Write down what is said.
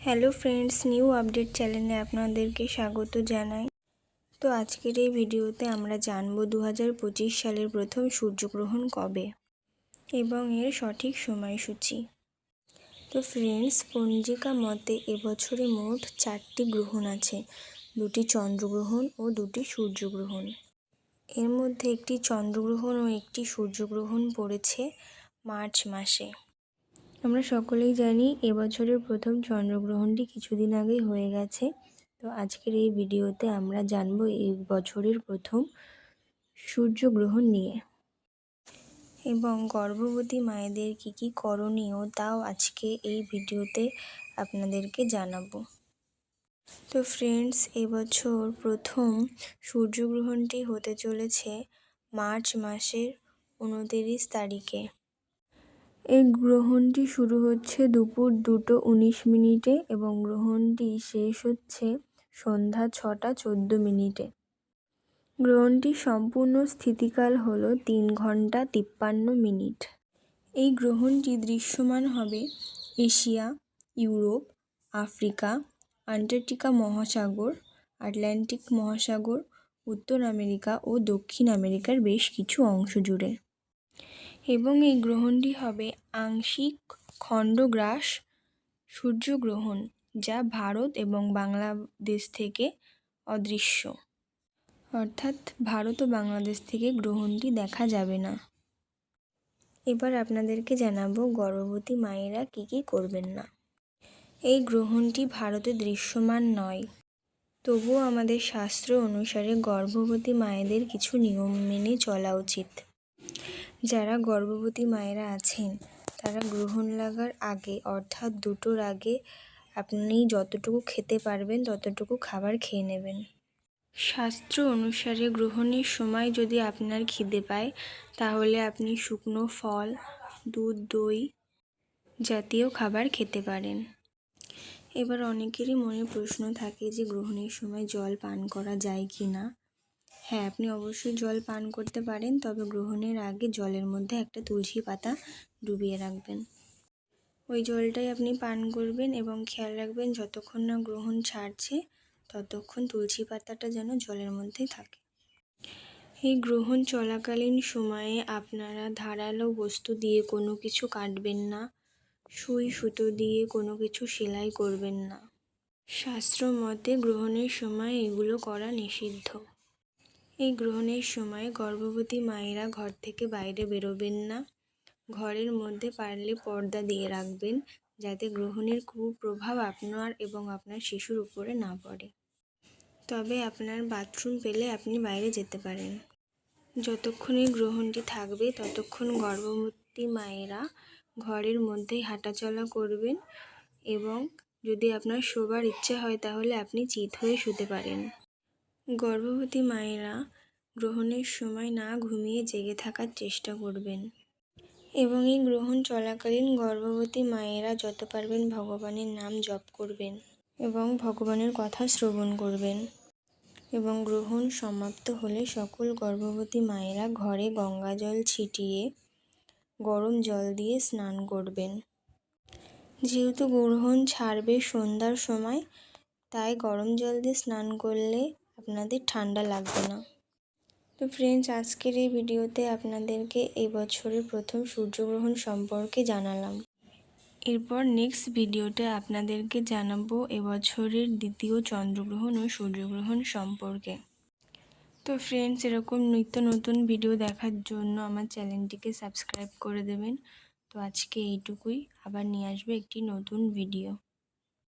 Hello friends, new update চ্যানেলে আপনাদেরকে স্বাগত জানাই। তো আজকের এই ভিডিওতে আমরা জানব 2025 সালের প্রথম সূর্যগ্রহণ কবে এবং এর সঠিক সময়সূচি। তো ফ্রেন্ডস, পঞ্জিকা মতে এবছরে মোট 4টি গ্রহণ আছে, 2টি চন্দ্রগ্রহণ ও 2টি সূর্যগ্রহণ। এর মধ্যে একটি চন্দ্রগ্রহণ ও একটি সূর্যগ্রহণ পড়েছে মার্চ মাসে। আমরা সকলেই জানি এবছরের প্রথম চন্দ্রগ্রহণটি কিছুদিন আগেই হয়ে গেছে। তো আজকের এই ভিডিওতে আমরা জানব এই বছরের প্রথম সূর্যগ্রহণ নিয়ে এবং গর্ভবতী মায়েদের কী করণীয় তাও আজকে এই ভিডিওতে আপনাদেরকে জানাবো। তো ফ্রেন্ডস, এবছর প্রথম সূর্যগ্রহণটি হতে চলেছে মার্চ মাসের 29 তারিখে। এই গ্রহণটি শুরু হচ্ছে দুপুর 2:19 এবং গ্রহণটি শেষ হচ্ছে সন্ধ্যা 6:14। গ্রহণটির সম্পূর্ণ স্থিতিকাল হল 3 ঘন্টা 53 মিনিট। এই গ্রহণটি দৃশ্যমান হবে এশিয়া, ইউরোপ, আফ্রিকা, আন্টার্কটিকা মহাসাগর, আটলান্টিক মহাসাগর, উত্তর আমেরিকা ও দক্ষিণ আমেরিকার বেশ কিছু অংশ জুড়ে। এবং এই গ্রহণটি হবে আংশিক খণ্ডগ্রাস সূর্যগ্রহণ, যা ভারত এবং বাংলাদেশ থেকে অদৃশ্য, অর্থাৎ ভারত ও বাংলাদেশ থেকে গ্রহণটি দেখা যাবে না। এবার আপনাদেরকে জানাবো গর্ভবতী মায়েরা কী করবেন না। এই গ্রহণটি ভারতে দৃশ্যমান নয়, তবুও আমাদের শাস্ত্র অনুসারে গর্ভবতী মায়েদের কিছু নিয়ম মেনে চলা উচিত। যারা গর্ভবতী মায়েরা আছেন তারা গ্রহণ লাগার আগে অর্থাৎ 2টোর আগে আপনি যতটুকু খেতে পারবেন ততটুকু খাবার খেয়ে নেবেন। শাস্ত্র অনুসারে গ্রহণের সময় যদি আপনার খিদে পায় তাহলে আপনি শুকনো ফল, দুধ, দই জাতীয় খাবার খেতে পারেন। এবার অনেকেরই মনে প্রশ্ন থাকে যে গ্রহণের সময় জল পান করা যায় কি না। হ্যাঁ, আপনি অবশ্যই জল পান করতে পারেন, তবে গ্রহণের আগে জলের মধ্যে একটা তুলসী পাতা ডুবিয়ে রাখবেন। ওই জলটাই আপনি পান করবেন এবং খেয়াল রাখবেন যতক্ষণ না গ্রহণ ছাড়ছে ততক্ষণ তুলসী পাতাটা যেন জলের মধ্যেই থাকে। এই গ্রহণ চলাকালীন সময়ে আপনারা ধারালো বস্তু দিয়ে কোনো কিছু কাটবেন না, সুই সুতো দিয়ে কোনো কিছু সেলাই করবেন না। শাস্ত্র মতে গ্রহণের সময় এগুলো করা নিষিদ্ধ। এই গ্রহণের সময় গর্ভবতী মায়েরা ঘর থেকে বাইরে বেরোবেন না। ঘরের মধ্যে পারলে পর্দা দিয়ে রাখবেন, যাতে গ্রহণের কুপ্রভাব আপনার এবং আপনার শিশুর উপরে না পড়ে। তবে আপনার বাথরুম পেলে আপনি বাইরে যেতে পারেন। যতক্ষণ এই গ্রহণটি থাকবে ততক্ষণ গর্ভবতী মায়েরা ঘরের মধ্যেই হাঁটাচলা করবেন এবং যদি আপনার শোবার ইচ্ছে হয় তাহলে আপনি চিত হয়ে শুতে পারেন। গর্ভবতী মায়েরা গ্রহণের সময় না ঘুমিয়ে জেগে থাকার চেষ্টা করবেন এবং এই গ্রহণ চলাকালীন গর্ভবতী মায়েরা যত পারবেন ভগবানের নাম জপ করবেন এবং ভগবানের কথা শ্রবণ করবেন। এবং গ্রহণ সমাপ্ত হলে সকল গর্ভবতী মায়েরা ঘরে গঙ্গা জল ছিটিয়ে গরম জল দিয়ে স্নান করবেন। যেহেতু গ্রহণ ছাড়বে সন্ধ্যার সময়, তাই গরম জল দিয়ে স্নান করলে আপনাদের ঠান্ডা লাগবে না। তো ফ্রেন্ডস, আজকের এই ভিডিওতে আপনাদেরকে এই বছরের প্রথম সূর্যগ্রহণ সম্পর্কে জানালাম। এরপর নেক্সট ভিডিওতে আপনাদেরকে জানাবো এবছরের দ্বিতীয় চন্দ্রগ্রহণ ও সূর্যগ্রহণ সম্পর্কে। তো ফ্রেন্ডস, এরকম নিত্য নতুন ভিডিও দেখার জন্য আমার চ্যানেলটিকে সাবস্ক্রাইব করে দেবেন। তো আজকে এইটুকুই, আবার নিয়ে আসবে একটি নতুন ভিডিও।